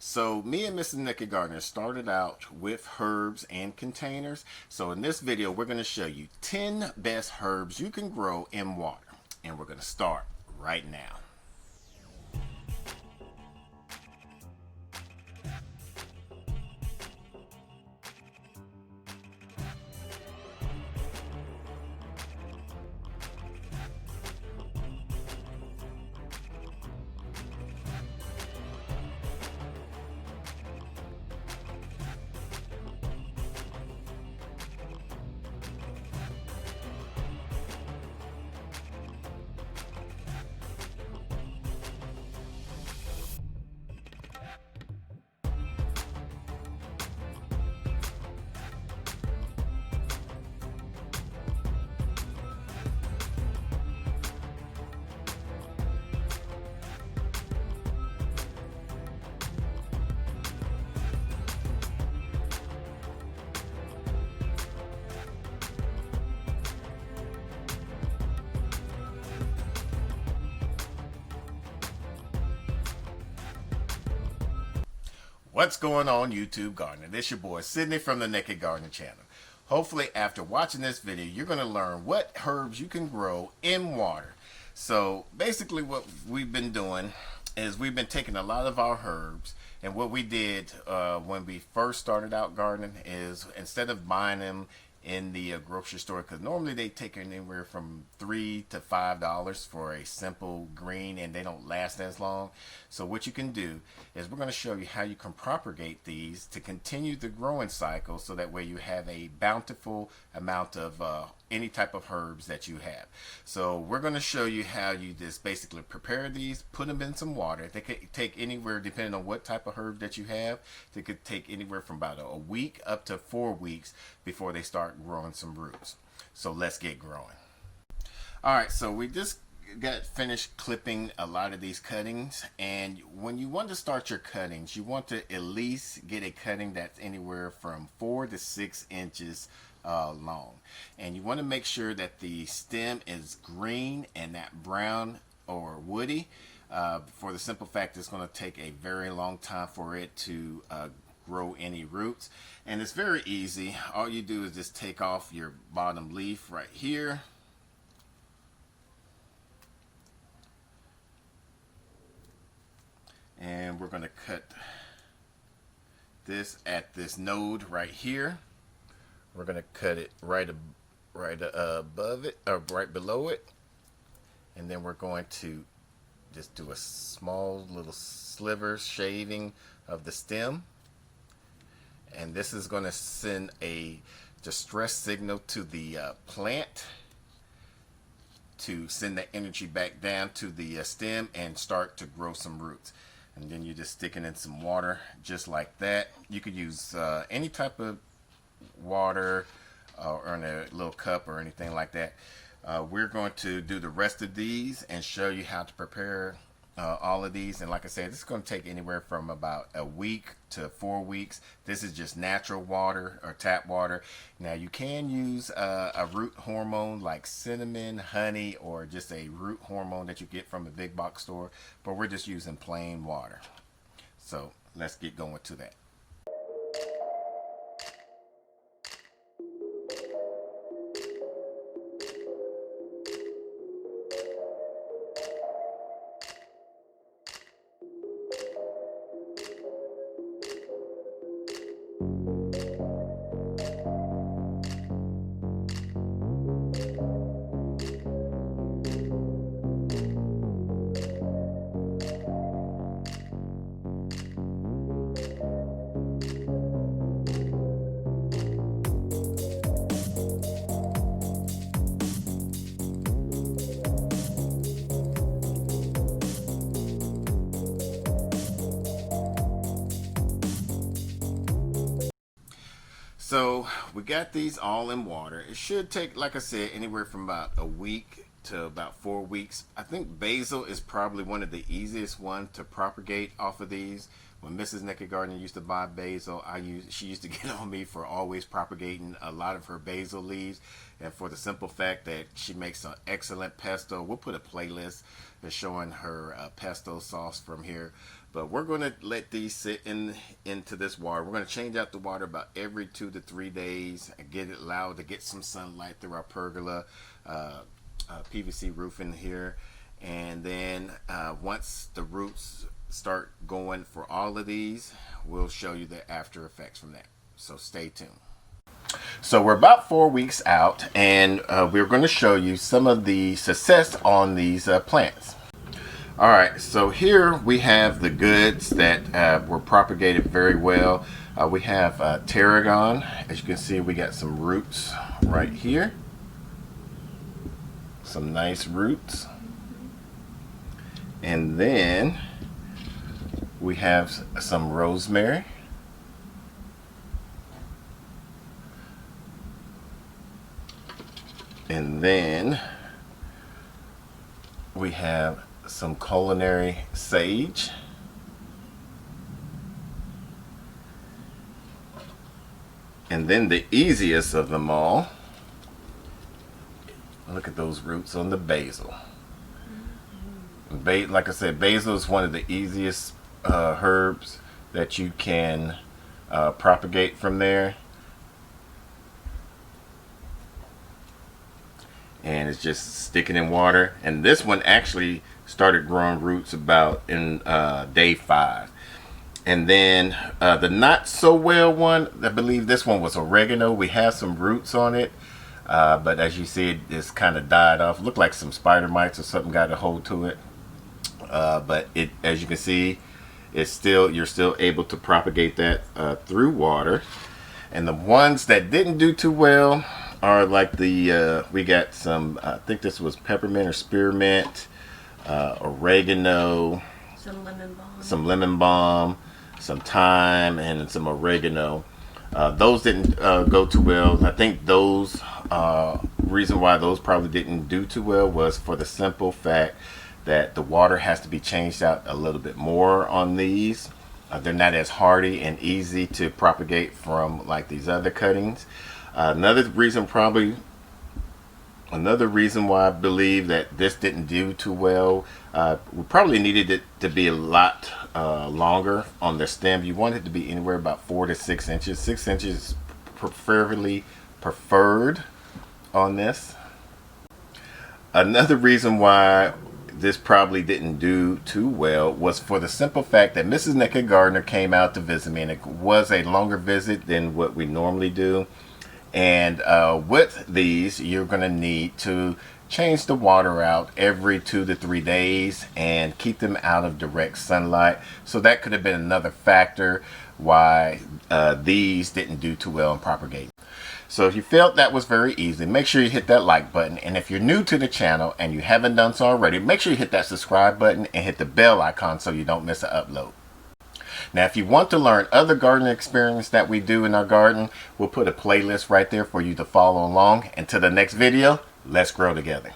So me and Mrs. Nikki Gardner started out with herbs and containers. So in this video, we're going to show you 10 best herbs you can grow in water. And we're going to start right now. What's going on, YouTube Gardener? This your boy Sydney from the Naked Gardener channel. Hopefully after watching this video you're going to learn what herbs you can grow in water. So basically what we've been doing is we've been taking a lot of our herbs, and what we did when we first started out gardening is instead of buying them in the grocery store, because normally they take anywhere from $3 to $5 for a simple green and they don't last as long. So what you can do is we're going to show you how you can propagate these to continue the growing cycle, so that way you have a bountiful amount of any type of herbs that you have. So we're going to show you how you just basically prepare these, put them in some water. They could take anywhere, depending on what type of herb that you have, they could take anywhere from about a week up to 4 weeks before they start growing some roots. So let's get growing. Alright, so we just got finished clipping a lot of these cuttings, and when you want to start your cuttings, you want to at least get a cutting that's anywhere from 4 to 6 inches long, and you want to make sure that the stem is green and that brown or woody, for the simple fact it's going to take a very long time for it to grow any roots. And it's very easy. All you do is just take off your bottom leaf right here, and we're going to cut this at this node right here. We're going to cut it right above it, or right below it, and then we're going to just do a small little sliver shaving of the stem, and this is going to send a distress signal to the plant to send the energy back down to the stem and start to grow some roots. And then you're just sticking in some water just like that. You could use any type of water or in a little cup or anything like that. We're going to do the rest of these and show you how to prepare all of these. And like I said, this is going to take anywhere from about a week to 4 weeks. This is just natural water or tap water. Now you can use a root hormone like cinnamon, honey, or just a root hormone that you get from a big box store, but we're just using plain water. So let's get going to that. So we got these all in water. It should take, like I said, anywhere from about a week to about 4 weeks. I think basil is probably one of the easiest ones to propagate off of these. When Mrs. Naked Gardener used to buy basil, she used to get on me for always propagating a lot of her basil leaves, and for the simple fact that she makes an excellent pesto. We'll put a playlist that's showing her pesto sauce from here. But we're going to let these sit into this water. We're going to change out the water about every 2 to 3 days and get it allowed to get some sunlight through our pergola PVC roofing here. And then once the roots start going for all of these, we'll show you the after effects from that. So stay tuned. So we're about 4 weeks out, and we're going to show you some of the success on these plants. All right, so here we have the goods that were propagated very well. We have Tarragon. As you can see, we got some roots right here. Some nice roots. And then we have some rosemary. And then we have some Culinary Sage. And then the easiest of them all, look at those roots on the basil. Like I said, basil is one of the easiest herbs that you can propagate from there. And it's just sticking in water. And this one actually started growing roots about in day 5. And then the not so well one, I believe this one was oregano. We have some roots on it, but as you see, it's kind of died off. Looked like some spider mites or something got a hold to it. But it, as you can see, it's still, you're still able to propagate that through water. And the ones that didn't do too well are like the we got some, I think this was peppermint or spearmint, oregano, some lemon balm, some thyme, and some oregano. Those didn't go too well. I think those reason why those probably didn't do too well was for the simple fact that the water has to be changed out a little bit more on these. They're not as hardy and easy to propagate from like these other cuttings. Another reason why I believe that this didn't do too well, we probably needed it to be a lot longer on the stem. You want it to be anywhere about 4 to 6 inches. 6 inches preferred on this. Another reason why this probably didn't do too well was for the simple fact that Mrs. Naked Gardener came out to visit me, and it was a longer visit than what we normally do. And with these, you're going to need to change the water out every 2 to 3 days and keep them out of direct sunlight. So that could have been another factor why these didn't do too well in propagating. So if you felt that was very easy, make sure you hit that like button. And if you're new to the channel and you haven't done so already, make sure you hit that subscribe button and hit the bell icon so you don't miss an upload. Now, if you want to learn other gardening experiences that we do in our garden, we'll put a playlist right there for you to follow along. Until the next video, let's grow together.